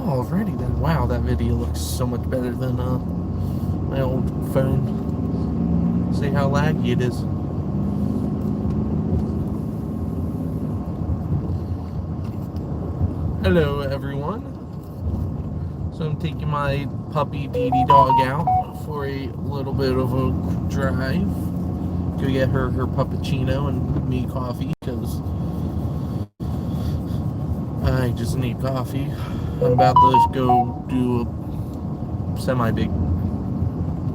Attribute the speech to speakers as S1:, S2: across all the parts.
S1: already then. Wow, that video looks so much better than my old phone. See how laggy it is. Hello, everyone. So I'm taking my puppy Dee Dee dog out for a little bit of a drive. Go get her puppuccino and me coffee because I just need coffee. I'm about to go do a semi-big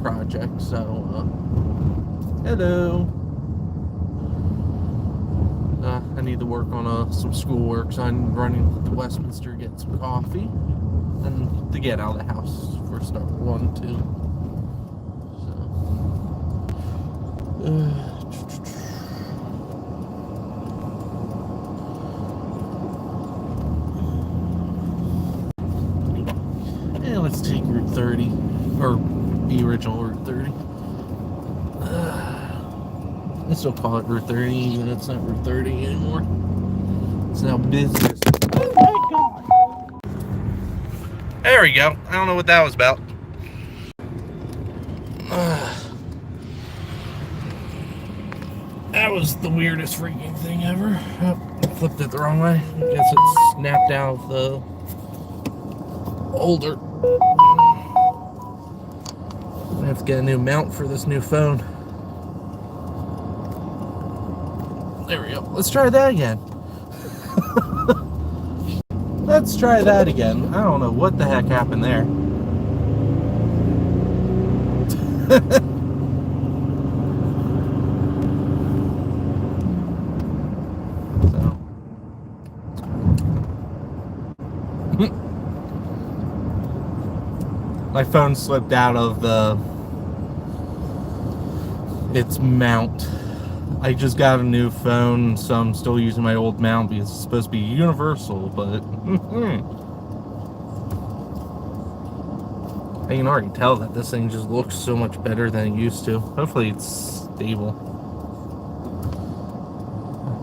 S1: project, so hello. I need to work on some schoolwork, so I'm running to Westminster to get some coffee and to get out of the house for start one, too. So, let's take Route 30, or the original Route 30. I still call it Route 30, even it's not Route 30 anymore. It's now business. Oh my god! There we go. I don't know what that was about. That was the weirdest freaking thing ever. Oh, I flipped it the wrong way. I guess it snapped out of the holder. I have to get a new mount for this new phone. There we go. Let's try that again. Let's try that again. I don't know what the heck happened there. My phone slipped out of its mount. I just got a new phone, so I'm still using my old mount because it's supposed to be universal, but I can already tell that this thing just looks so much better than it used to. Hopefully it's stable.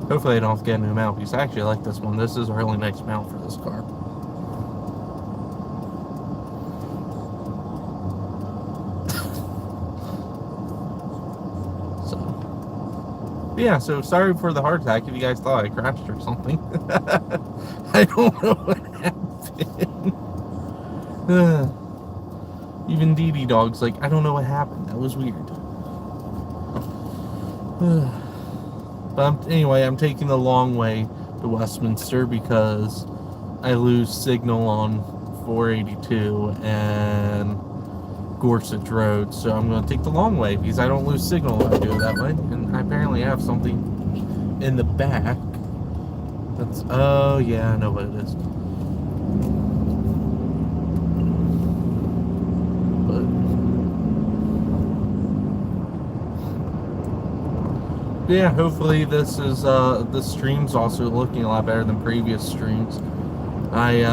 S1: Hopefully I don't have to get a new mount because I actually like this one. This is a really nice mount for this car. Yeah, so sorry for the heart attack if you guys thought I crashed or something. I don't know what happened. Even Dee Dee dog's like, I don't know what happened. That was weird. But anyway, I'm taking the long way to Westminster because I lose signal on 482 and Gorsuch Road, so I'm going to take the long way because I don't lose signal when I do it that way. And I apparently have something in the back that's, oh yeah, I know what it is. But yeah, hopefully this stream's also looking a lot better than previous streams. I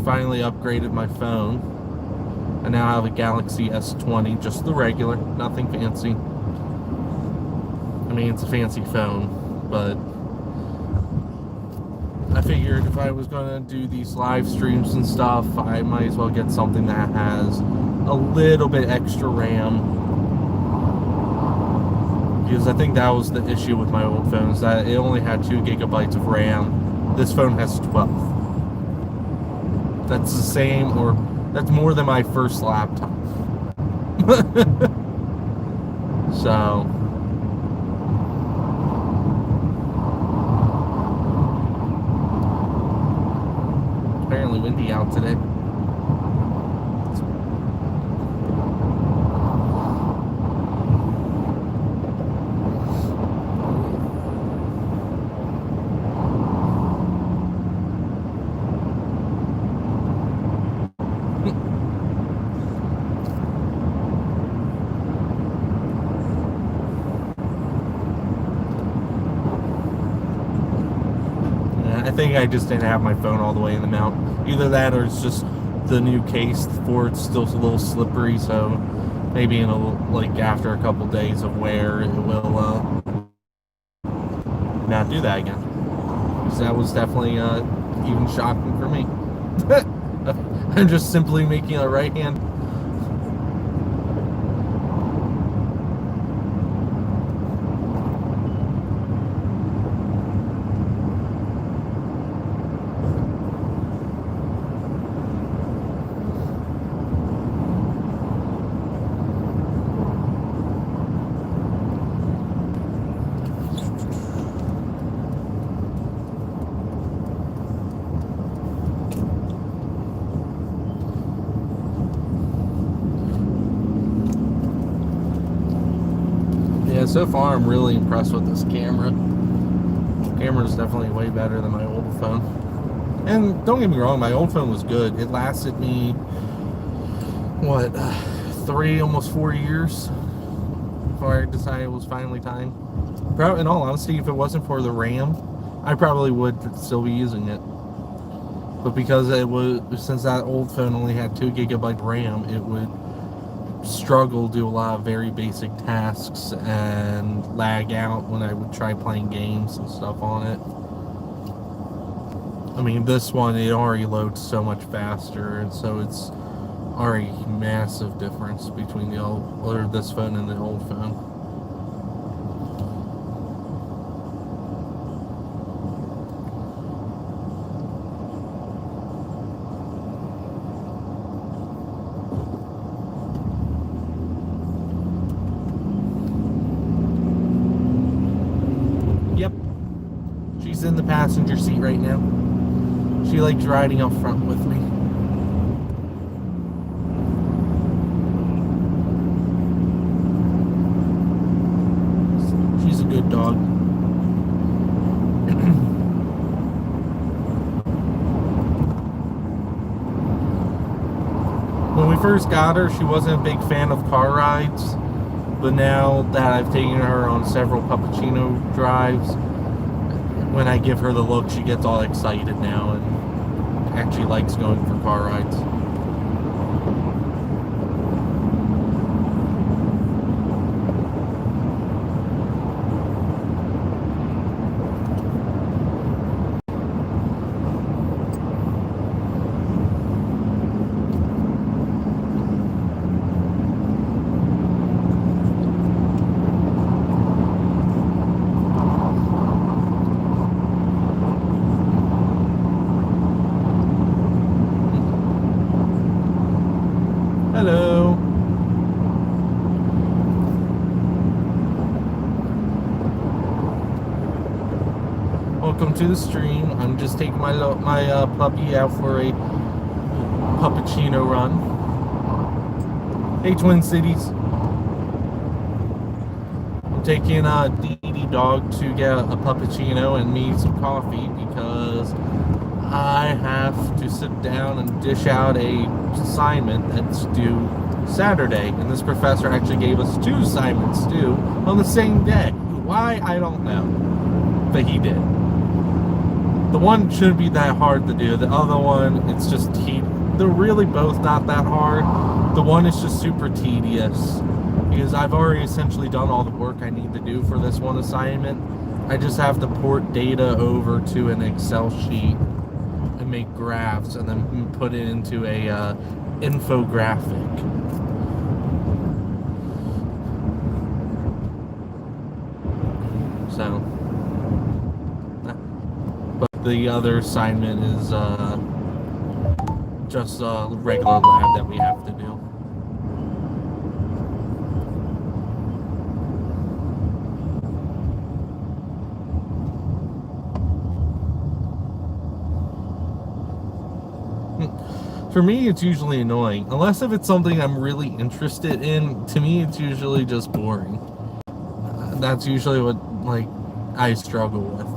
S1: finally upgraded my phone. I now have a Galaxy S20, just the regular, nothing fancy. I mean, it's a fancy phone, but I figured if I was going to do these live streams and stuff, I might as well get something that has a little bit extra RAM. Because I think that was the issue with my old phones, that it only had 2 gigabytes of RAM. This phone has 12. That's the same, or that's more than my first laptop. So apparently windy out today. I think I just didn't have my phone all the way in the mount. Either that or it's just the new case for it's still a little slippery, so maybe in after a couple days of wear it will not do that again. Because that was definitely even shocking for me. I'm just simply making a right hand. Yeah, so far I'm really impressed with this camera. The camera is definitely way better than my old phone. And don't get me wrong, my old phone was good. It lasted me, what, 3, almost 4 years before I decided it was finally time. In all honesty, if it wasn't for the RAM, I probably would still be using it. But because it was, since that old phone only had 2 gigabyte RAM, it would struggle to do a lot of very basic tasks and lag out when I would try playing games and stuff on it. I mean, this one, it already loads so much faster, and so it's already a massive difference between the old, or this phone and the old phone. Yep, she's in the passenger seat right now. She likes riding up front with me. She's a good dog. When we first got her, she wasn't a big fan of car rides, but now that I've taken her on several Puppuccino drives, when I give her the look, she gets all excited now and actually likes going for car rides. Hello. Welcome to the stream. I'm just taking my puppy out for a Puppuccino run. Hey, Twin Cities. I'm taking Dee dog to get a Puppuccino and me some coffee because I have to sit down and dish out a assignment that's due Saturday, and this professor actually gave us 2 assignments due on the same day. Why, I don't know, but he did. The one shouldn't be that hard to do. The other one, it's just they're really both not that hard. The one is just super tedious because I've already essentially done all the work I need to do for this one assignment. I just have to port data over to an Excel sheet and make graphs and then put it into a infographic. So, but the other assignment is just a regular lab that we have to do. For me, it's usually annoying. Unless if it's something I'm really interested in, to me, it's usually just boring. That's usually what, like, I struggle with.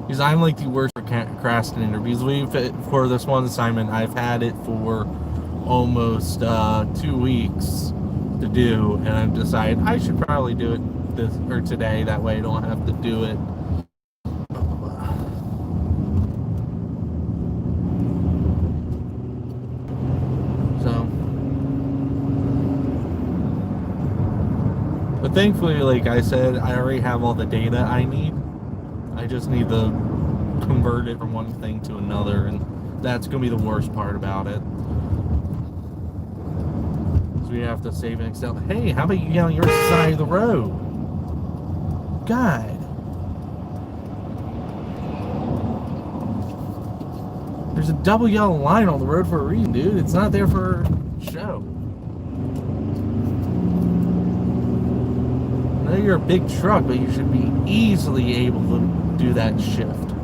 S1: Because I'm, like, the worst procrastinator. Because for this one assignment, I've had it for almost 2 weeks to do. And I've decided I should probably do it today. That way I don't have to do it. But thankfully, like I said, I already have all the data I need. I just need to convert it from one thing to another, and That's going to be the worst part about it. Because we have to save and excel. Hey, how about you get on your side of the road? God. There's a double yellow line on the road for a reason, dude. It's not there for show. I know you're a big truck, but you should be easily able to do that shift.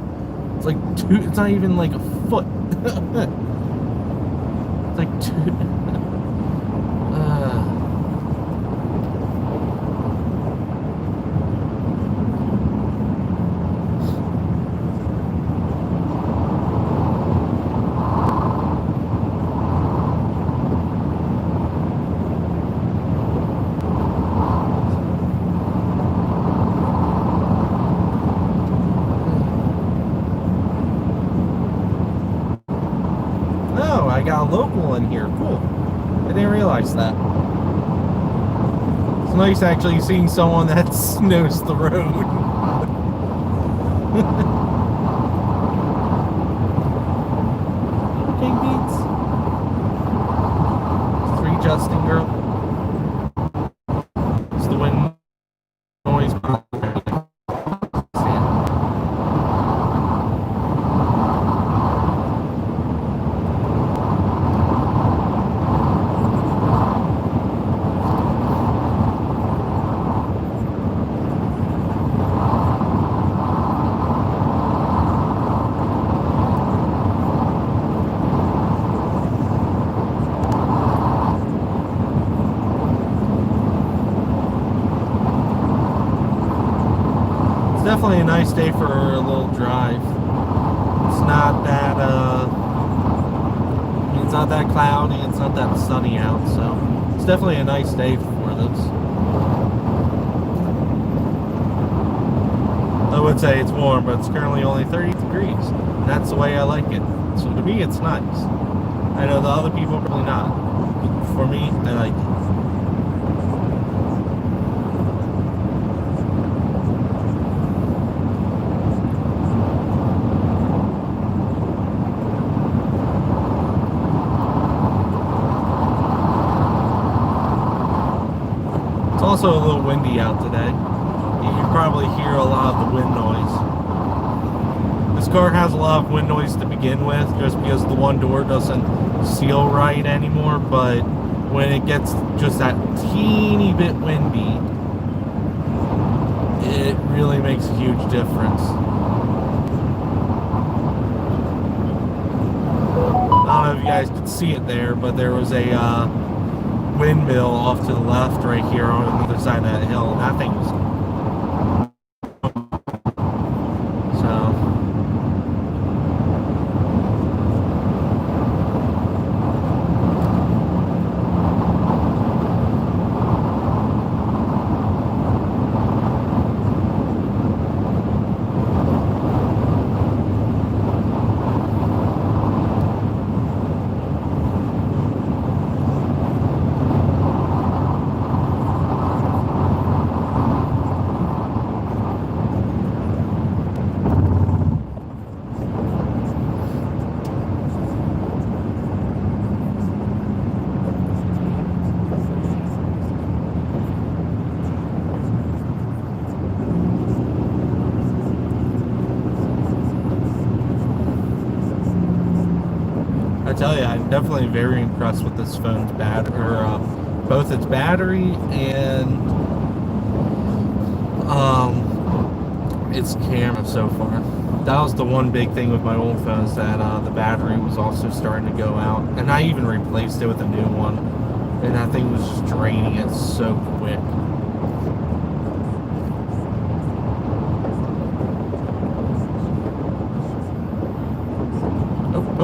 S1: It's like it's not even like a foot. It's like two. I got a local in here. Cool. I didn't realize that. It's nice actually seeing someone that knows the road. Okay, Beats. 3 Justin girl. It's the wind noise. Definitely a nice day for a little drive. It's not that it's not that cloudy, it's not that sunny out, so it's definitely a nice day for this. I would say it's warm, but it's currently only 30 degrees. And that's the way I like it. So to me, it's nice. I know the other people probably not. But for me, I like it. It's also a little windy out today. You can probably hear a lot of the wind noise. This car has a lot of wind noise to begin with, just because the one door doesn't seal right anymore, but when it gets just that teeny bit windy, it really makes a huge difference. I don't know if you guys could see it there, but there was a windmill off to the left right here on the other side of that hill, and that thing was I tell you, I'm definitely very impressed with this phone's both its battery and its camera so far. That was the one big thing with my old phone, is that the battery was also starting to go out, and I even replaced it with a new one, and that thing was just draining it so quick.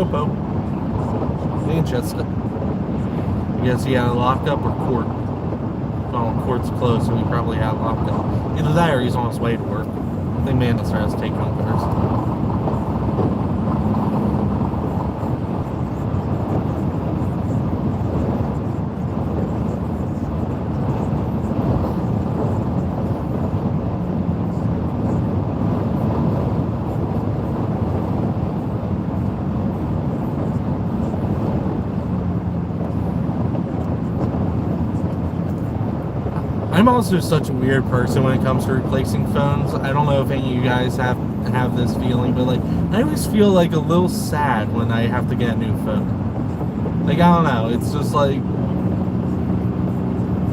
S1: Oh. Manchester. You guys see how locked up or court? Oh, court's closed, so we probably have locked up. Either that or he's on his way to work. I think Manchester has taken on cars. I'm also such a weird person when it comes to replacing phones. I don't know if any of you guys have this feeling, but like I always feel like a little sad when I have to get a new phone. Like I don't know, it's just like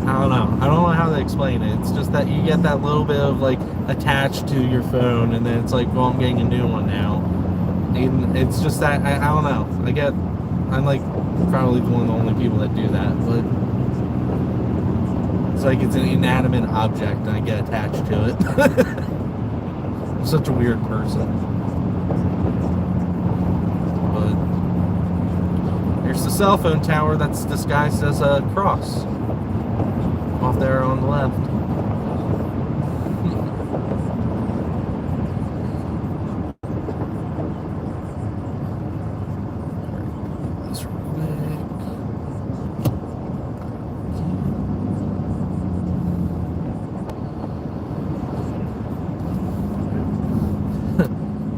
S1: I don't know how to explain it. It's just that you get that little bit of like attached to your phone, and then it's like, well, I'm getting a new one now. And it's just that I don't know. I'm like probably one of the only people that do that, but it's like it's an inanimate object and I get attached to it. I'm such a weird person. But here's the cell phone tower that's disguised as a cross. Off there on the left.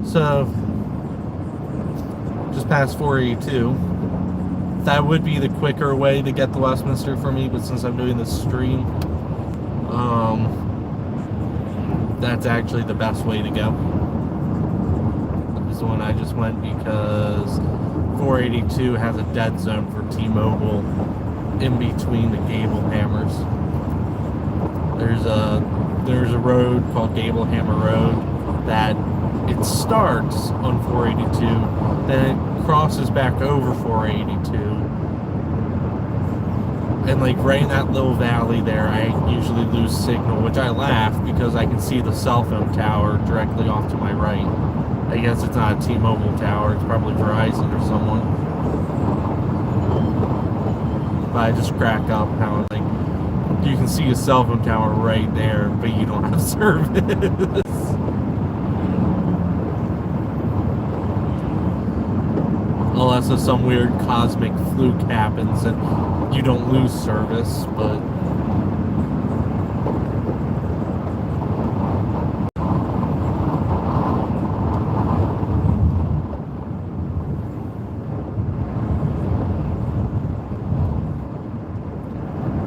S1: So, just past 482. That would be the quicker way to get to Westminster for me, but since I'm doing this stream, that's actually the best way to go. That was the one I just went because 482 has a dead zone for T-Mobile in between the Gable Hammers. There's a road called Gable Hammer Road that it starts on 482, then it crosses back over 482, and like right in that little valley there, I usually lose signal, which I laugh because I can see the cell phone tower directly off to my right. I guess it's not a T-Mobile tower, it's probably Verizon or someone. But I just crack up how like you can see a cell phone tower right there, but you don't have service. Unless if some weird cosmic fluke happens and you don't lose service, but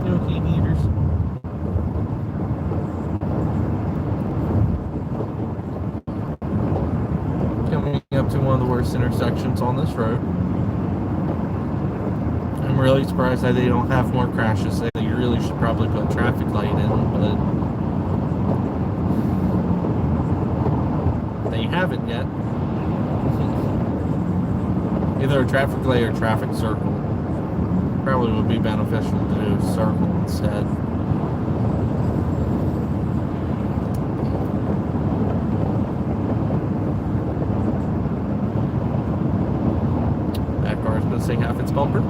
S1: okay, meters. Coming up to one of the worst intersections on this road. I'm really surprised that they don't have more crashes. They really should probably put a traffic light in, but they haven't yet. Either a traffic light or a traffic circle. Probably would be beneficial to do a circle instead. That car's missing half its bumper.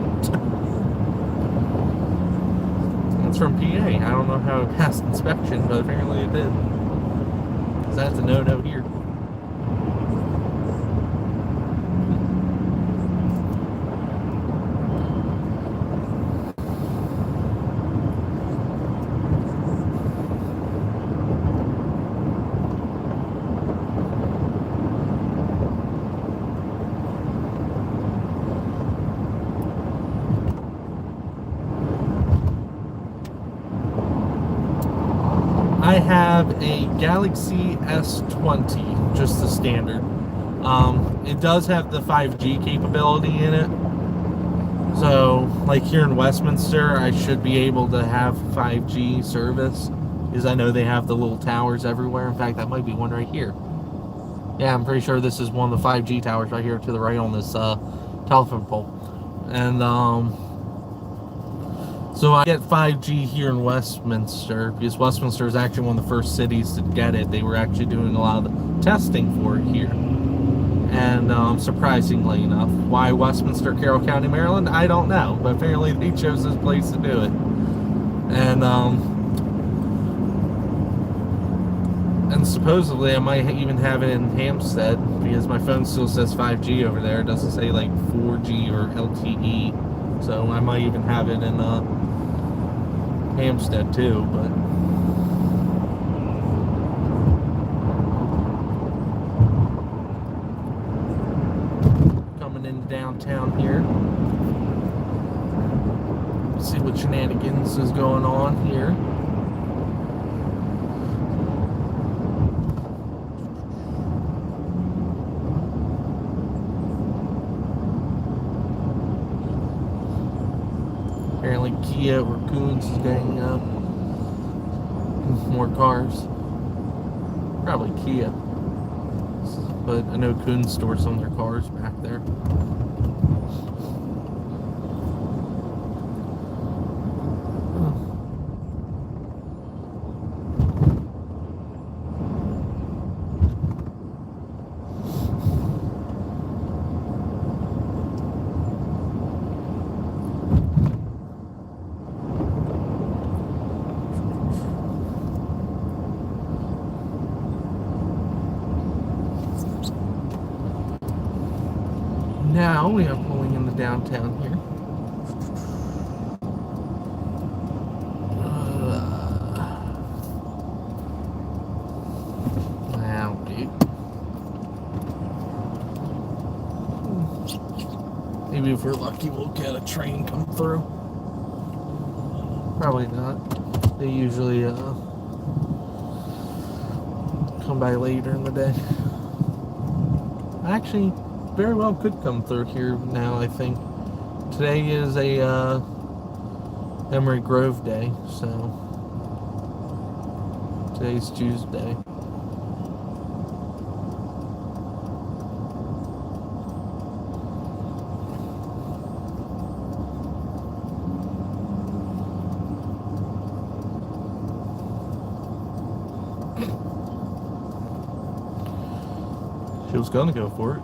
S1: It's from PA. I don't know how it passed inspection, but apparently it did. Because that's a no-no here. I have a Galaxy S20, just the standard. It does have the 5G capability in it. So, like here in Westminster, I should be able to have 5G service, because I know they have the little towers everywhere. In fact, that might be one right here. Yeah, I'm pretty sure this is one of the 5G towers right here to the right on this telephone pole. And so I get 5G here in Westminster, because Westminster is actually one of the first cities to get it. They were actually doing a lot of the testing for it here. And surprisingly enough, why Westminster, Carroll County, Maryland, I don't know. But apparently they chose this place to do it. And supposedly I might even have it in Hampstead, because my phone still says 5G over there. It doesn't say like 4G or LTE. So I might even have it in Hampstead too, but coming into downtown here. See what shenanigans is going on here. Apparently Kia or Coons is getting more cars. Probably Kia. But I know Coons stores some of their cars back there. Now we are pulling into downtown here. Wow, dude. Maybe if we're lucky, we'll get a train come through. Probably not. They usually come by later in the day. Actually, very well could come through here now, I think. Today is a Emery Grove day, so today's Tuesday. She was gonna go for it.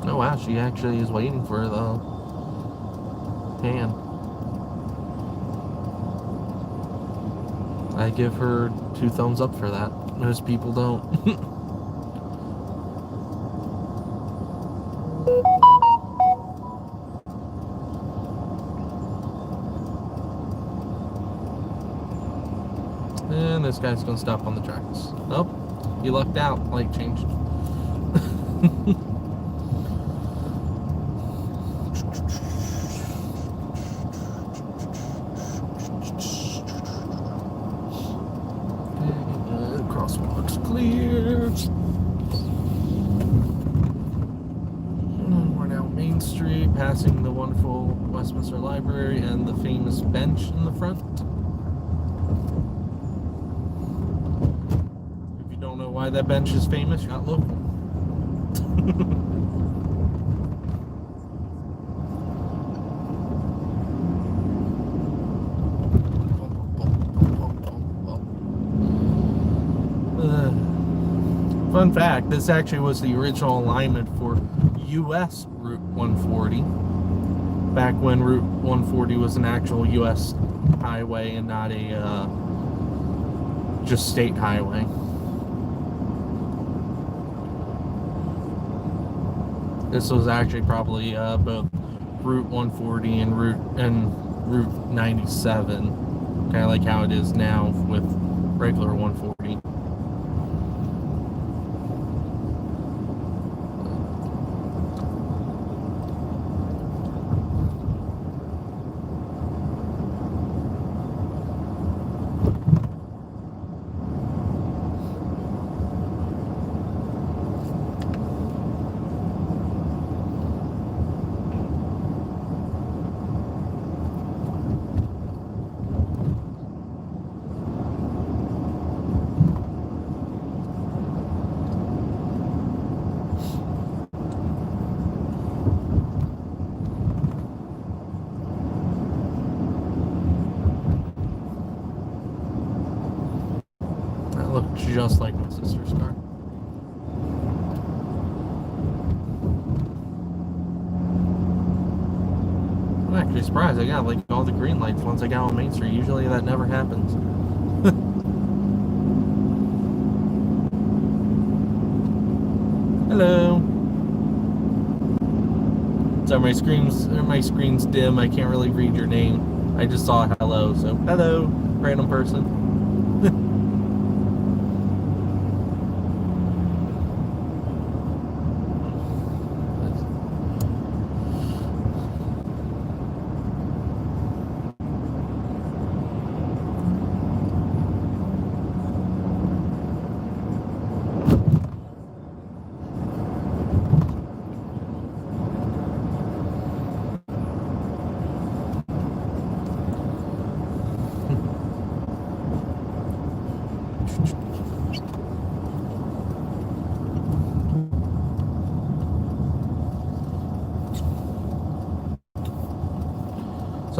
S1: Oh wow, she actually is waiting for the pan. I give her 2 thumbs up for that. Most people don't. And this guy's gonna stop on the tracks. Oh, he lucked out. Light changed. Crosswalk's clear. We're now Main Street, passing the wonderful Westminster Library and the famous bench in the front. Why that bench is famous, not local. Fun fact, this actually was the original alignment for US Route 140, back when Route 140 was an actual US highway and not a just state highway. This was actually probably both Route 140 and Route 97, kind of like how it is now with regular 140. Just like my sister's car. I'm actually surprised I got like all the green lights once I got on Main Street. Usually that never happens. Hello. So my screen's dim. I can't really read your name. I just saw hello, so hello, random person.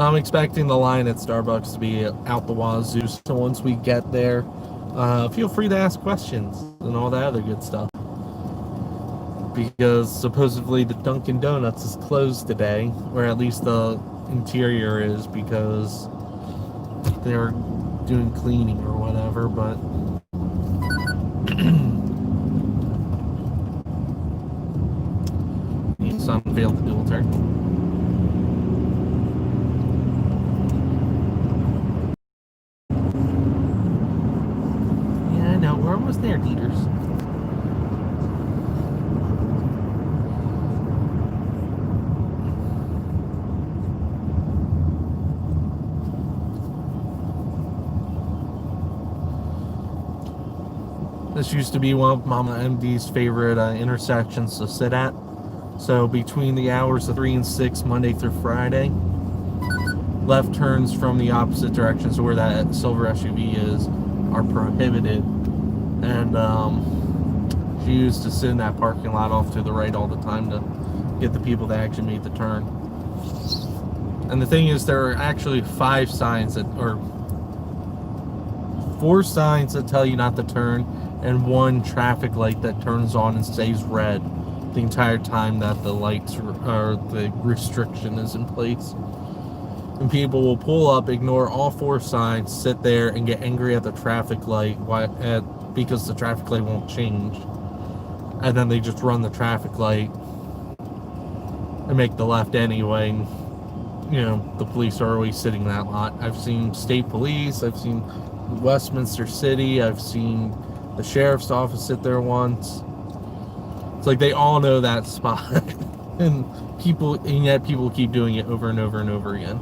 S1: So I'm expecting the line at Starbucks to be out the wazoo. So once we get there, feel free to ask questions and all that other good stuff. Because supposedly the Dunkin' Donuts is closed today, or at least the interior is, because they're doing cleaning or whatever, but Sun failed the dual turn. Yeah, I know, we're almost there, Dieters. This used to be one of Mama MD's favorite intersections to sit at. So between the hours of 3 and 6, Monday through Friday, left turns from the opposite direction, so where that silver SUV is, are prohibited. And she used to sit in that parking lot off to the right all the time to get the people that actually made the turn. And the thing is, there are actually 4 signs that tell you not to turn, and 1 traffic light that turns on and stays red the entire time that the lights or the restriction is in place. And people will pull up, ignore all 4 signs, sit there and get angry at the traffic light because the traffic light won't change. And then they just run the traffic light and make the left anyway. And, you know, the police are always sitting in that lot. I've seen state police, I've seen Westminster City, I've seen the sheriff's office sit there once. It's like they all know that spot. and yet people keep doing it over and over and over again.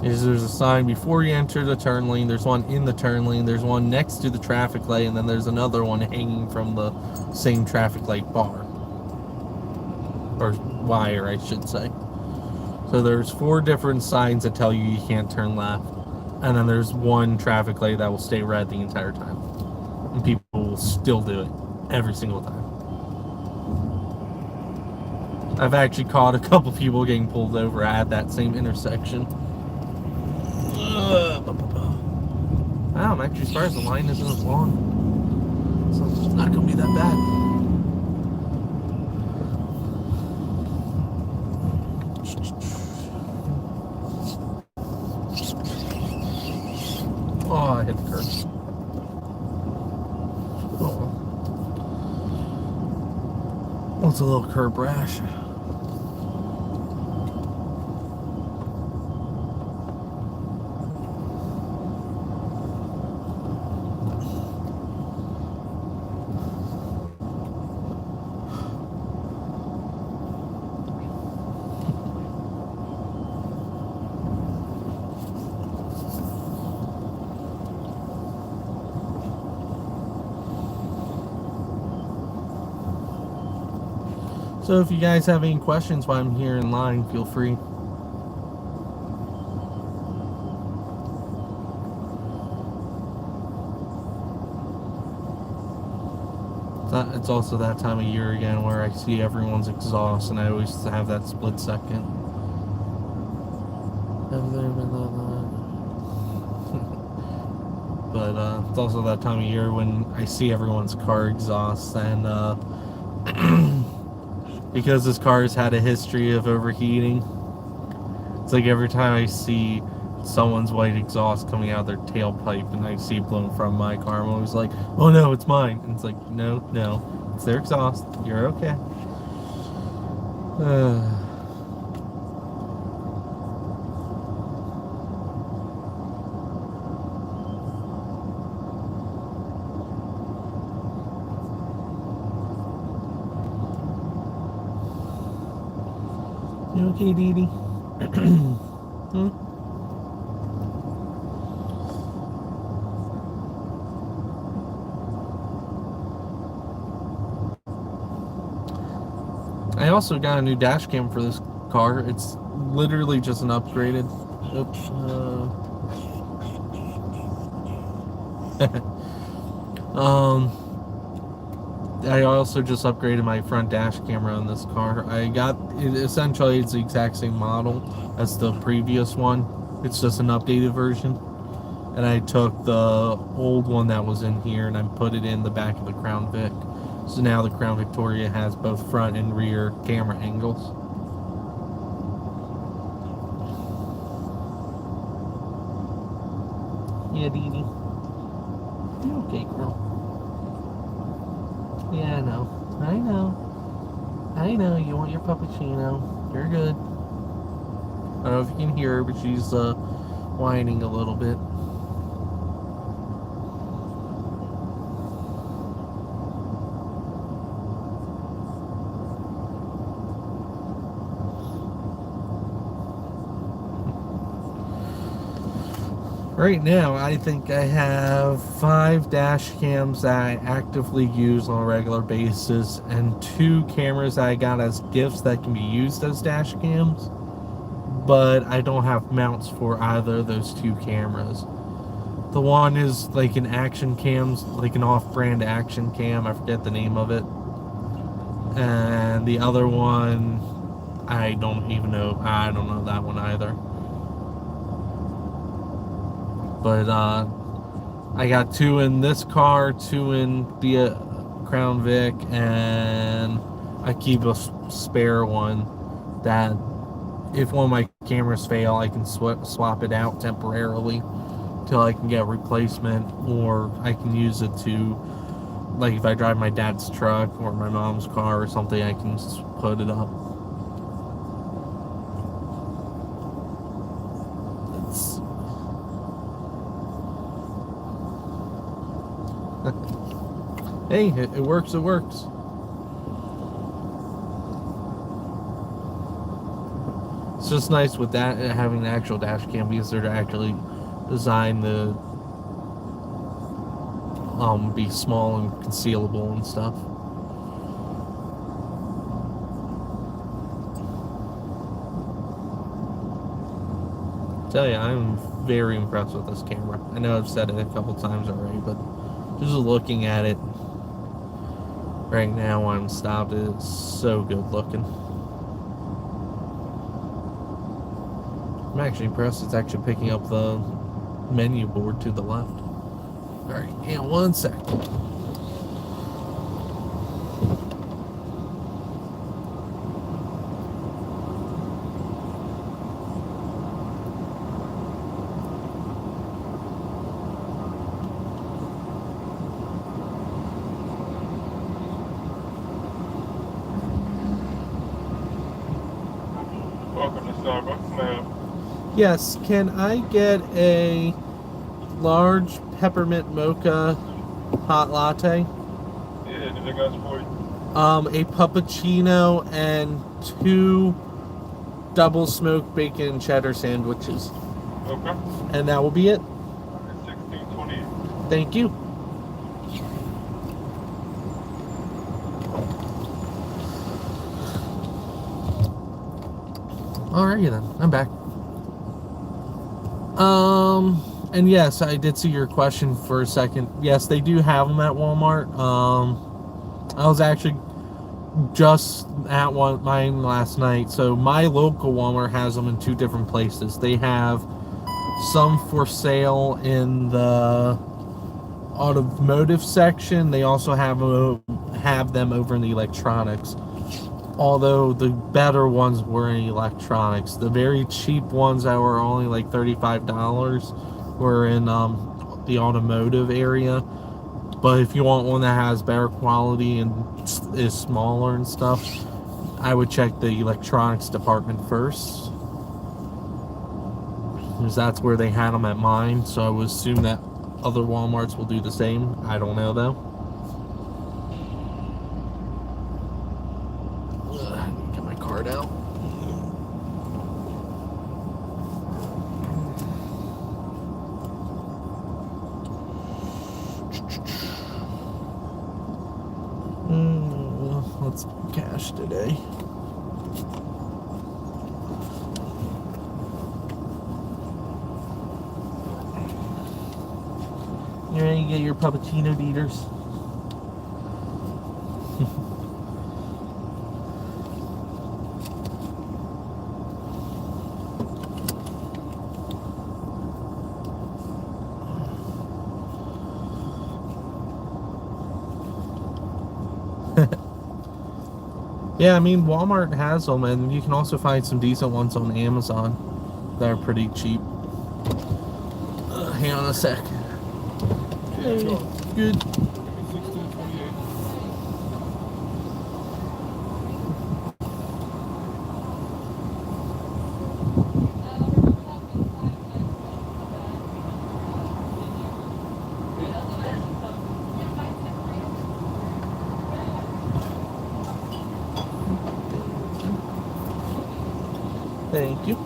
S1: There's a sign before you enter the turn lane, there's one in the turn lane, there's one next to the traffic light, and then there's another one hanging from the same traffic light bar. Or wire, I should say. So there's 4 different signs that tell you can't turn left. And then there's 1 traffic light that will stay red the entire time. And people will still do it every single time. I've actually caught a couple people getting pulled over at that same intersection. Wow, I'm actually surprised the line isn't as long. So it's not going to be that bad. Oh, I hit the curb. Oh. Well, it's a little curb rash. So if you guys have any questions while I'm here in line, feel free. It's also that time of year again where I see everyone's exhaust, and I always have that split second. But it's also that time of year when I see everyone's car exhaust, and because this car has had a history of overheating, it's like every time I see someone's white exhaust coming out of their tailpipe and I see it blowing from my car, I'm always like, oh no, it's mine. And it's like, no, it's their exhaust. You're okay. You okay, Dee Dee? I also got a new dash cam for this car. It's literally just an upgraded. Oops. I also just upgraded my front dash camera on this car. Essentially it's the exact same model as the previous one. It's just an updated version. And I took the old one that was in here and I put it in the back of the Crown Vic. So now the Crown Victoria has both front and rear camera angles. Yeah, Dee Dee. You okay, girl? Yeah, I know. I know. You want your puppuccino. You're good. I don't know if you can hear her, but she's whining a little bit. Right now, I think I have 5 dash cams that I actively use on a regular basis and 2 cameras that I got as gifts that can be used as dash cams, but I don't have mounts for either of those 2 cameras. The one is like an action cam, like an off-brand action cam, I forget the name of it, and the other one, I don't know that one either. But I got 2 in this car, 2 in the Crown Vic, and I keep a spare one that if one of my cameras fail, I can swap it out temporarily till I can get a replacement, or I can use it to, like if I drive my dad's truck or my mom's car or something, I can just put it up. Hey, it works, it works. It's just nice with that, having the actual dash cam, because they're actually designed to be small and concealable and stuff. I tell you, I'm very impressed with this camera. I know I've said it a couple times already, but just looking at it right now while I'm stopped, it's so good looking. I'm actually impressed it's actually picking up the menu board to the left. Alright, hang on 1 sec.
S2: Welcome to Starbucks, ma'am.
S1: Yes, can I get a large peppermint mocha hot latte?
S2: Yeah, anything else for you?
S1: A puppuccino and 2 double smoked bacon and cheddar sandwiches.
S2: Okay.
S1: And that will be it.
S2: 1628.
S1: Thank you. Alrighty then, I'm back. And yes, I did see your question for a second. Yes, they do have them at Walmart. I was actually just at mine last night. So my local Walmart has them in 2 different places. They have some for sale in the automotive section. They also have them over in the electronics. Although the better ones were in electronics. The very cheap ones that were only like $35 were in the automotive area. But if you want one that has better quality and is smaller and stuff, I would check the electronics department first, because that's where they had them at mine. So I would assume that other Walmarts will do the same. I don't know though. Get my card out. Let's cash today. You ready to get your puppuccino, Dieters? Yeah, I mean, Walmart has them, and you can also find some decent ones on Amazon that are pretty cheap. Hang on a sec.
S2: Yeah, sure.
S1: Good.
S2: 1628.
S1: Thank you.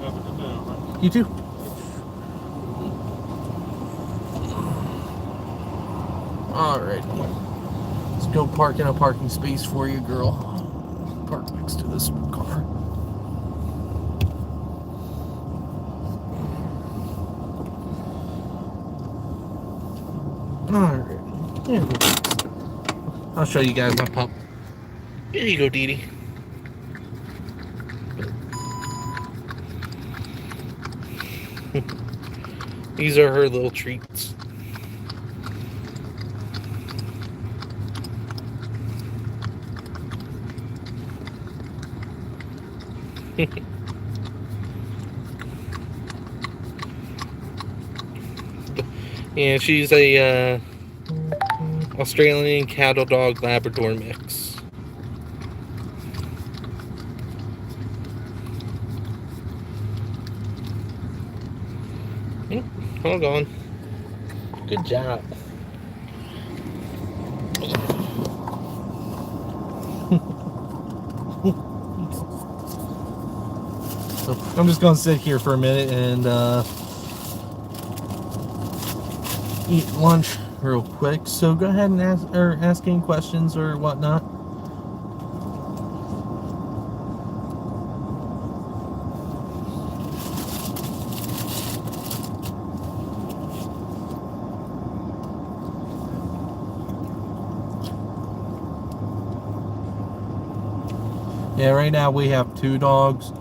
S2: Have a good day, all right?
S1: You too. Alrighty. Let's go park in a parking space for you, girl. Park next to this car. Alright. Here we go. I'll show you guys my pup. Here you go, Dee Dee. These are her little treats. Yeah, she's a Australian cattle dog Labrador mix. Hold on. Good job. So I'm just gonna sit here for a minute and eat lunch real quick. So go ahead and ask any questions or whatnot. Yeah, right now we have 2 dogs.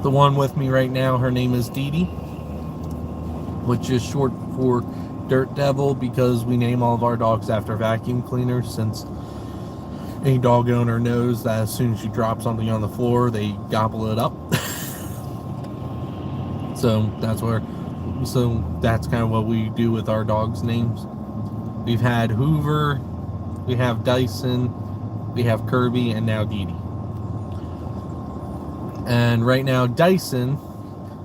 S1: The one with me right now, her name is Dee Dee, which is short for Dirt Devil because we name all of our dogs after vacuum cleaners, since any dog owner knows that as soon as you drop something on the floor, they gobble it up. So that's kind of what we do with our dogs' names. We've had Hoover, we have Dyson, we have Kirby, and now Dee Dee. And right now, Dyson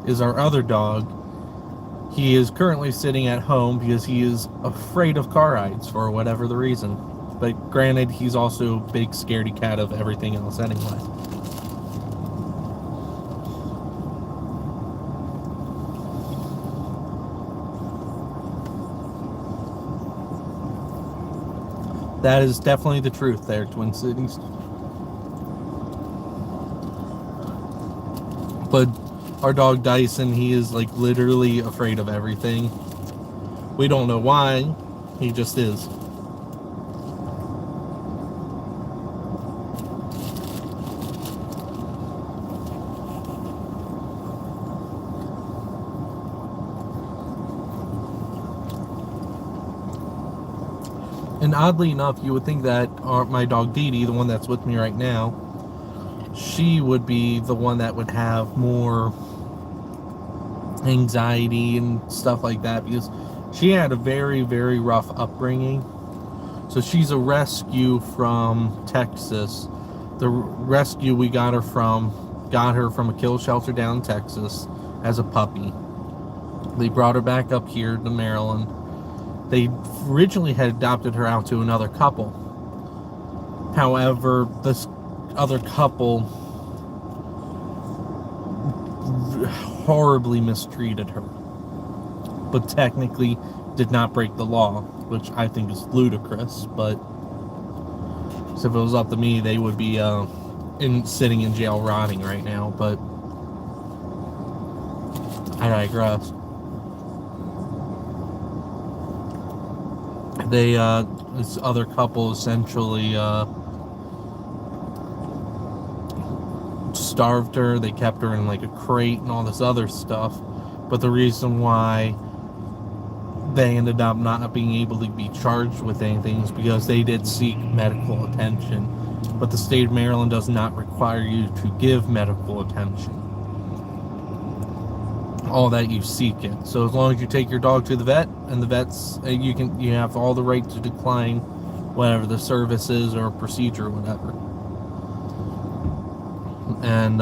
S1: is our other dog. He is currently sitting at home because he is afraid of car rides for whatever the reason. But granted, he's also a big scaredy cat of everything else anyway. That is definitely the truth there, Twin Cities. But our dog Dyson, he is like literally afraid of everything. We don't know why, he just is. And oddly enough, you would think that my dog Dee Dee, the one that's with me right now, she would be the one that would have more anxiety and stuff like that, because she had a very, very rough upbringing. So she's a rescue from Texas. The rescue we got her from a kill shelter down in Texas as a puppy. They brought her back up here to Maryland. They originally had adopted her out to another couple. However, this other couple horribly mistreated her, but technically did not break the law, which I think is ludicrous. But so if it was up to me, they would be sitting in jail rotting right now. But I digress. They this other couple essentially starved her. They kept her in like a crate and all this other stuff. But the reason why they ended up not being able to be charged with anything is because they did seek medical attention. But the state of Maryland does not require you to give medical attention. All that you seek it. So as long as you take your dog to the vet, and the vets, you have all the right to decline whatever the service is or procedure or whatever. And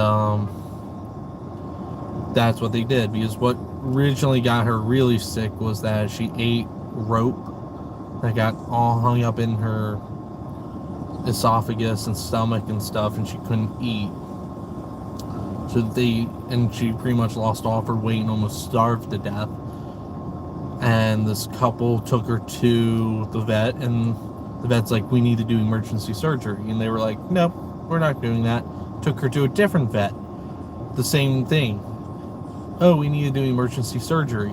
S1: that's what they did, because what originally got her really sick was that she ate rope that got all hung up in her esophagus and stomach and stuff, and she couldn't eat. And she pretty much lost all of her weight and almost starved to death. And this couple took her to the vet, and the vet's like, we need to do emergency surgery. And they were like, nope, we're not doing that. Took her to a different vet. The same thing. Oh, we need to do emergency surgery.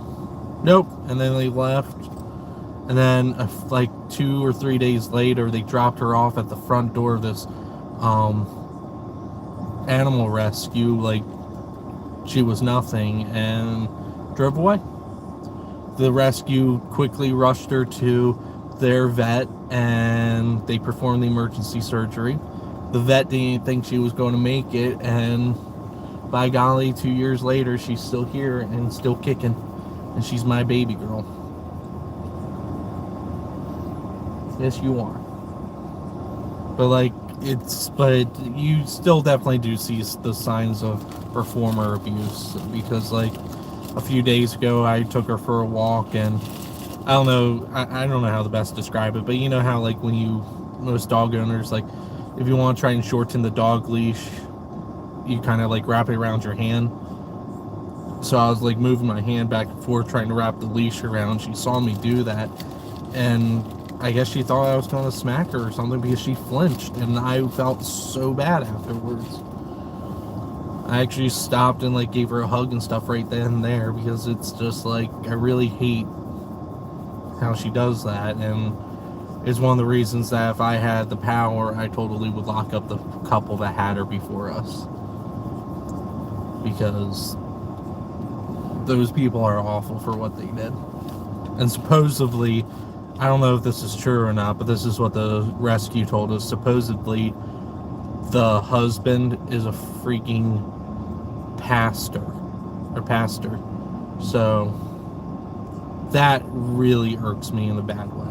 S1: Nope. And then they left. And then like 2 or 3 days later, they dropped her off at the front door of this animal rescue like she was nothing, and drove away. The rescue quickly rushed her to their vet, and they performed the emergency surgery. The vet didn't think she was going to make it, and by golly, 2 years later, she's still here and still kicking, and she's my baby girl. Yes, you are. But you still definitely do see the signs of performer abuse, because like a few days ago I took her for a walk, and I don't know how to best describe it, but you know how like most dog owners, like if you want to try and shorten the dog leash, you kind of like wrap it around your hand. So I was like moving my hand back and forth trying to wrap the leash around. She saw me do that, and I guess she thought I was going to smack her or something, because she flinched, and I felt so bad afterwards. I actually stopped and like gave her a hug and stuff right then and there, because it's just like, I really hate how she does that, and it's one of the reasons that if I had the power, I totally would lock up the couple that had her before us, because those people are awful for what they did. And supposedly, I don't know if this is true or not, but this is what the rescue told us. Supposedly, the husband is a freaking pastor. So, that really irks me in a bad way.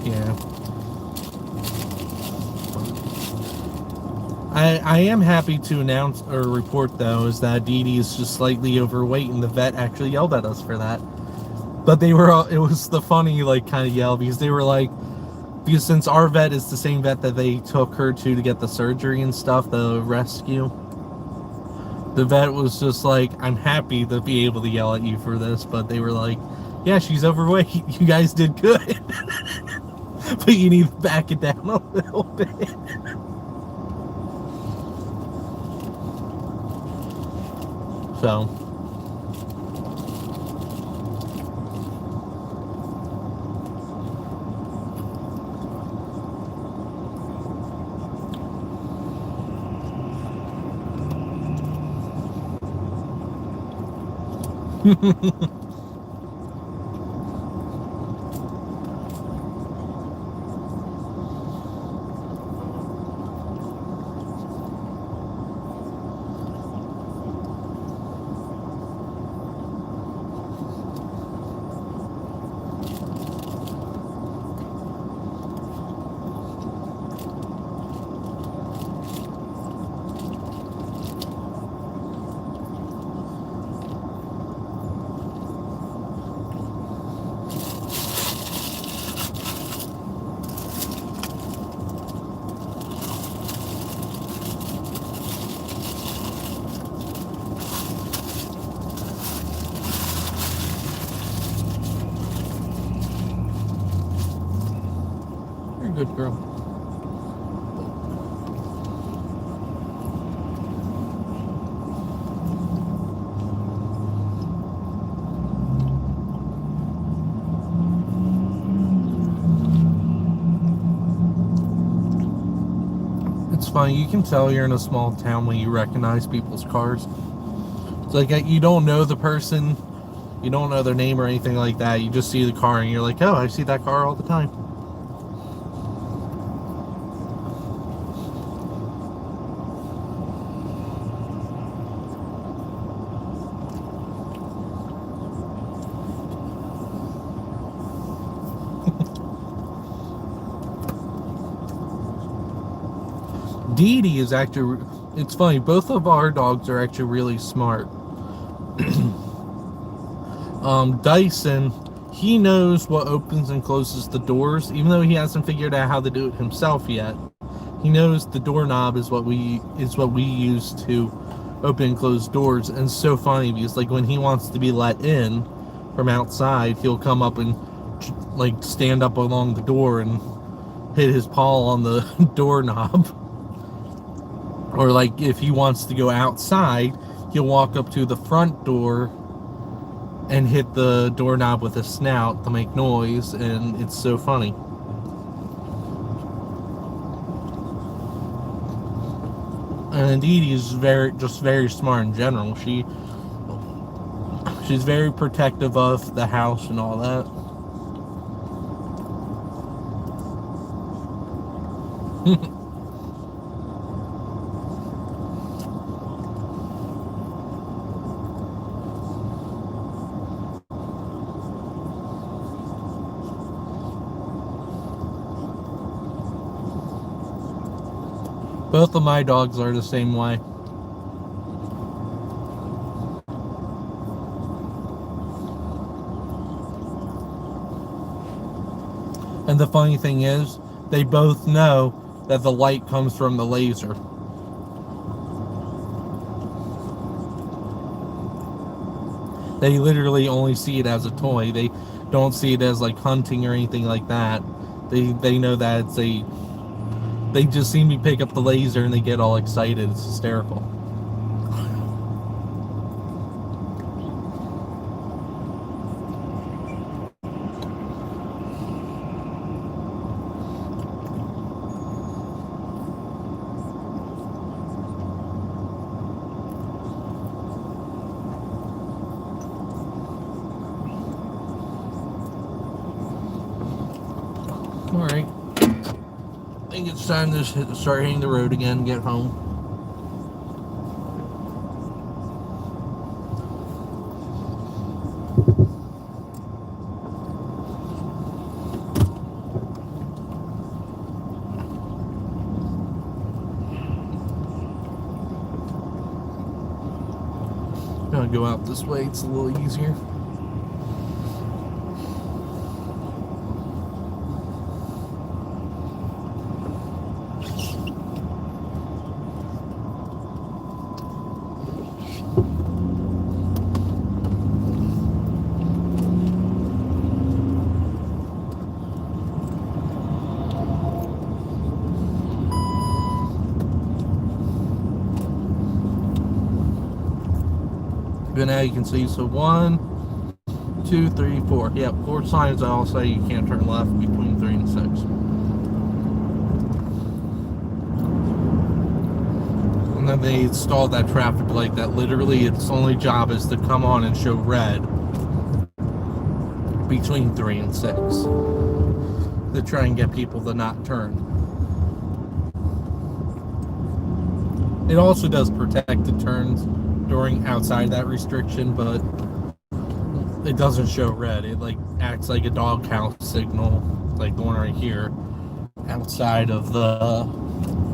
S1: Yeah. I am happy to announce or report, though, is that Dee Dee is just slightly overweight, and the vet actually yelled at us for that. But it was the funny, like, kind of yell, because they were like, because since our vet is the same vet that they took her to get the surgery and stuff, the rescue, the vet was just like, I'm happy to be able to yell at you for this, but they were like, yeah, she's overweight, you guys did good. But you need to back it down a little bit. So. good girl. It's funny, you can tell you're in a small town when you recognize people's cars. It's like you don't know the person, you don't know their name or anything like that. You just see the car and you're like, oh, I see that car all the time. Dee Dee is actually, it's funny, both of our dogs are actually really smart. Dyson, he knows what opens and closes the doors, even though he hasn't figured out how to do it himself yet. He knows the doorknob is what we use to open and close doors. And it's so funny because like when he wants to be let in from outside, he'll come up and like stand up along the door and hit his paw on the doorknob. Or like if he wants to go outside, he'll walk up to the front door and hit the doorknob with his snout to make noise, and it's so funny. And Dee Dee is very smart in general. She's very protective of the house and all that. Both of my dogs are the same way. And the funny thing is, they both know that the light comes from the laser. They literally only see it as a toy. They don't see it as like hunting or anything like that. They know that it's a... They just see me pick up the laser and they get all excited. It's hysterical. All right. I think it's time to start hitting the road again and get home. I'm gonna go out this way, it's a little easier. But now you can see, so 1, 2, 3, 4. Yep, 4 signs that'll say you can't turn left between 3 and 6. And then they installed that traffic light that literally its only job is to come on and show red between 3 and 6 to try and get people to not turn. It also does protected turns during outside that restriction, but it doesn't show red. It like acts like a doghouse signal, like the one right here, outside of the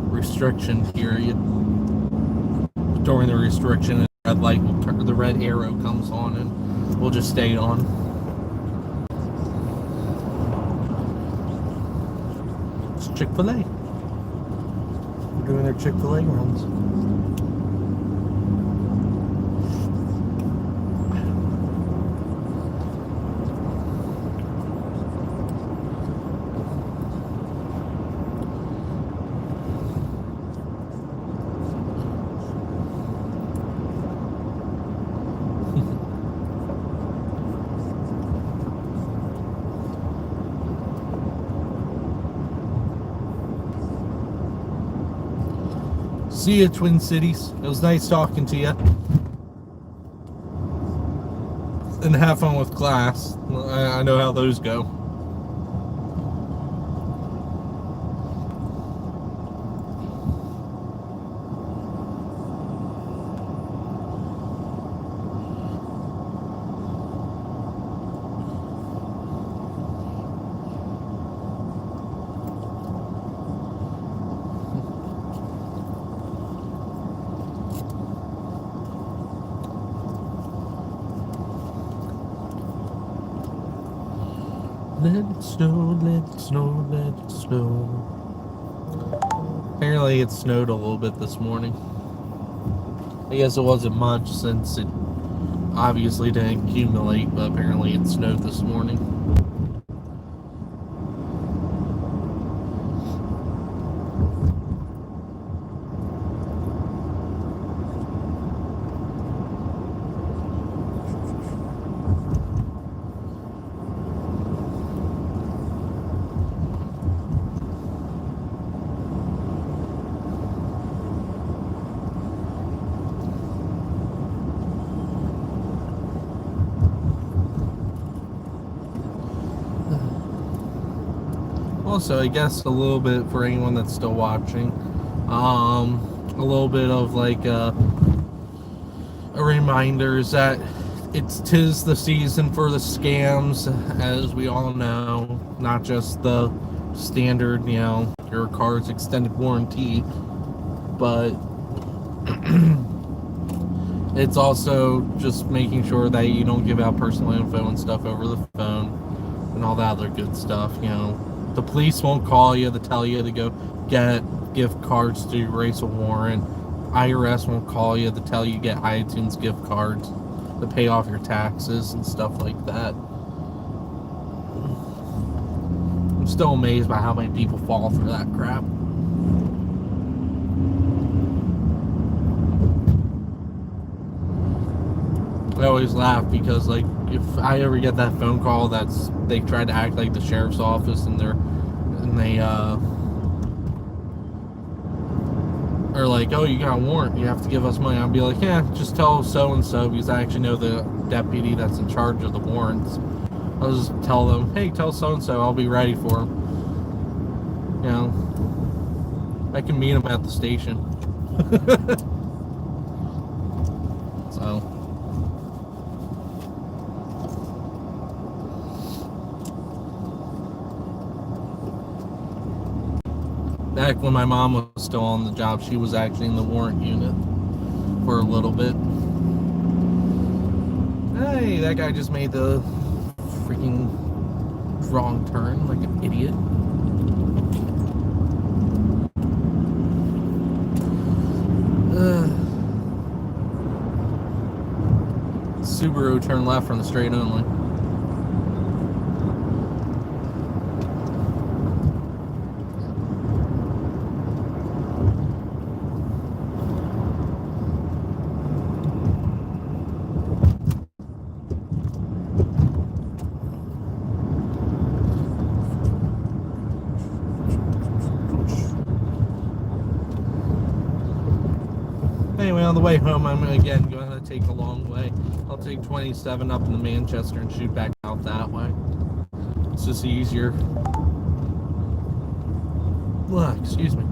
S1: restriction period. During the restriction, the red light will turn, the red arrow comes on, and we'll just stay on. It's Chick-fil-A. We're doing their Chick-fil-A runs. See you, Twin Cities. It was nice talking to you. And have fun with class. I know how those go. Let it snow, let it snow, let it snow. Apparently it snowed a little bit this morning. I guess it wasn't much since it obviously didn't accumulate, but apparently it snowed this morning. Also, I guess a little bit for anyone that's still watching, a little bit of like a reminder is that tis the season for the scams, as we all know, not just the standard, your car's extended warranty, but it's also just making sure that you don't give out personal info and stuff over the phone and all that other good stuff, The police won't call you to tell you to go get gift cards to erase a warrant. IRS won't call you to tell you to get iTunes gift cards to pay off your taxes and stuff like that. I'm still amazed by how many people fall for that crap. I always laugh because, like, if I ever get that phone call they tried to act like the sheriff's office and they are like, oh, you got a warrant, you have to give us money. I'll be like, yeah, just tell so-and-so, because I actually know the deputy that's in charge of the warrants. I'll just tell them, hey, tell so-and-so I'll be ready for him. I can meet him at the station. So... back when my mom was still on the job, she was actually in the warrant unit for a little bit. Hey, that guy just made the freaking wrong turn like an idiot. Subaru turned left from the straight only. Anyway, on the way home, I'm again going to take a long way. I'll take 27 up into Manchester and shoot back out that way. It's just easier. Ugh, excuse me.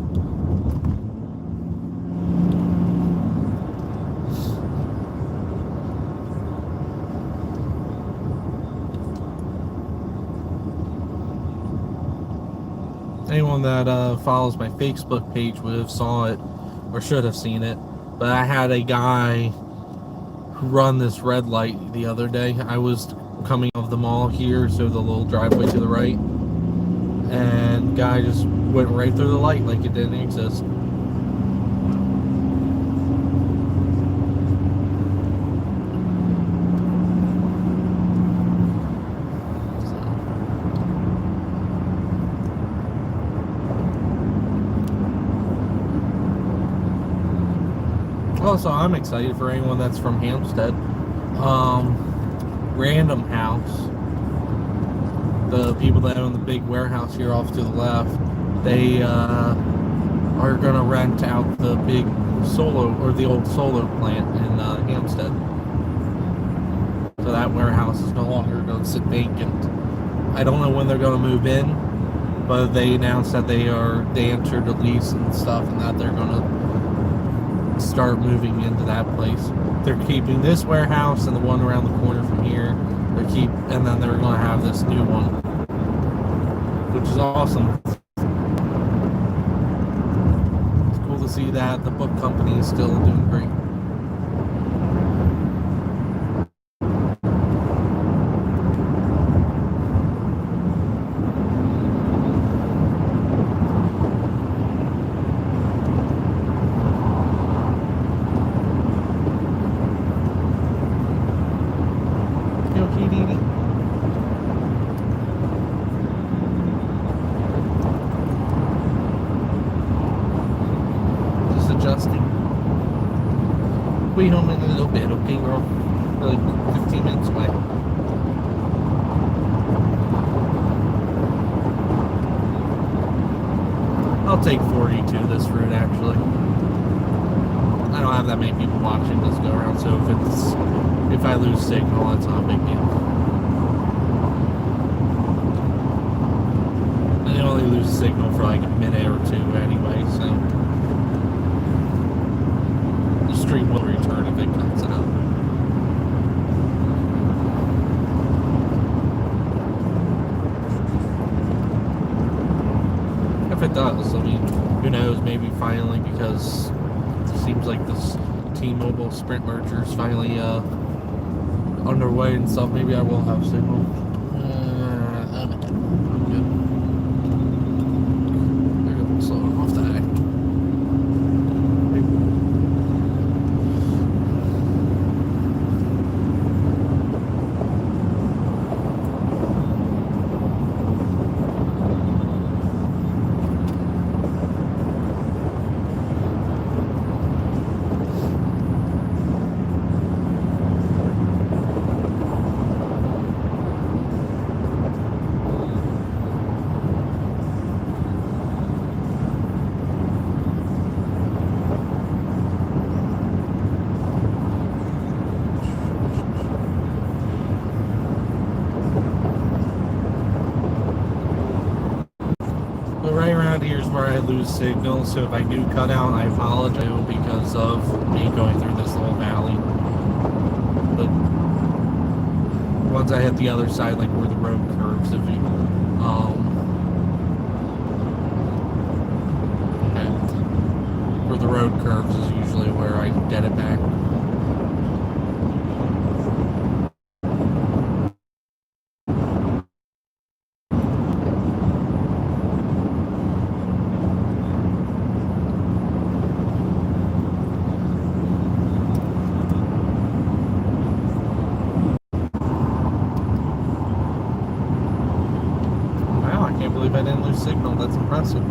S1: Anyone that follows my Facebook page would have saw it, or should have seen it. But I had a guy run this red light the other day. I was coming off the mall here, so the little driveway to the right, and guy just went right through the light like it didn't exist. Also, I'm excited for anyone that's from Hampstead. Random House, the people that own the big warehouse here off to the left, they are gonna rent out the big solar or the old solar plant in Hampstead. So that warehouse is no longer going to sit vacant. I don't know when they're going to move in, but they announced that they entered a lease and stuff, and that they're going to start moving into that place. They're keeping this warehouse and the one around the corner from here. And then they're going to have this new one, which is awesome. It's cool to see that the book company is still doing great. Be home in a little bit, okay, girl? We're like 15 minutes away. I'll take 42 this route, actually. I don't have that many people watching this go around, so if I lose signal, it's not a big deal. I only lose signal for like a minute or two anyway, so the stream will return if it cuts out. If it does, I mean, who knows, maybe finally, because it seems like this T-Mobile Sprint merger is finally underway and stuff, maybe I will have signal. I'm good. They're going to slow it off today. Right around here is where I lose signal, so if I do cut out, I apologize because of me going through this little valley. But once I hit the other side, like where the road curves, if you where the road curves is usually where I get it back. I didn't lose signal. That's impressive.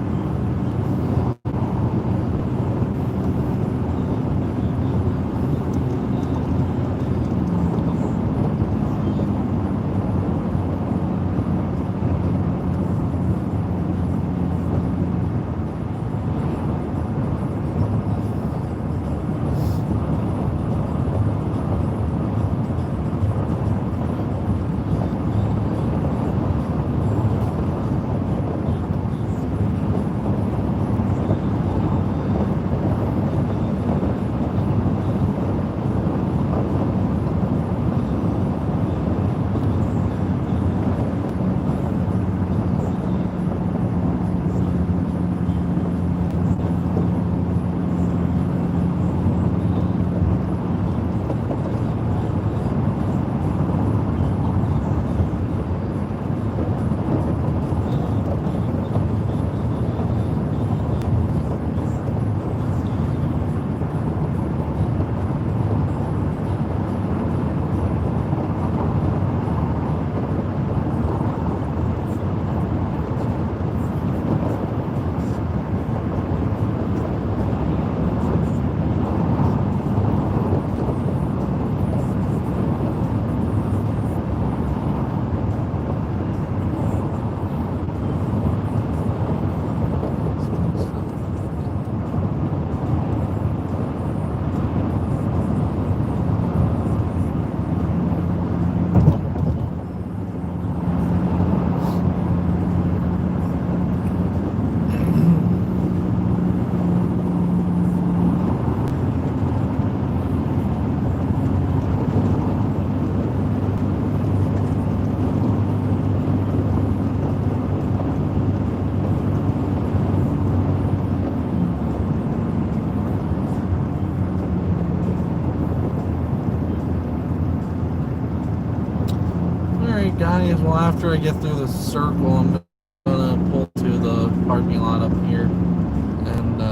S1: might as well, after I get through the circle, I'm gonna pull to the parking lot up here and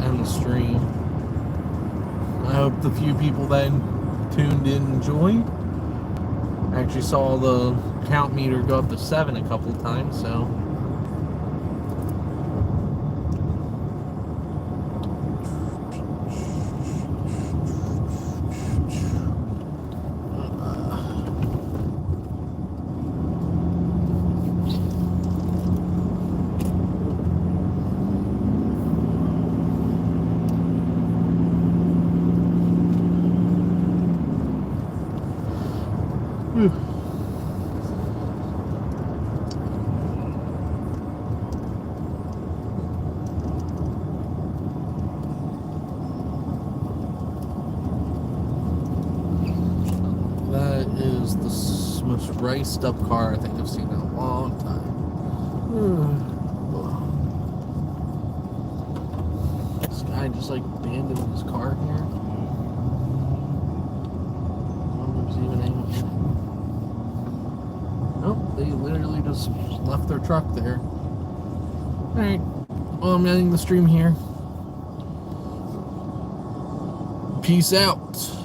S1: end the stream. I hope the few people that tuned in enjoyed. I actually saw the count meter go up to 7 a couple times, so. That is the most riced up car I think I've seen in a long time. This guy just like abandoned his car here. I wonder if there's even anyone in it. Nope, they literally just left their truck there. Alright, well, I'm ending the stream here. Peace out.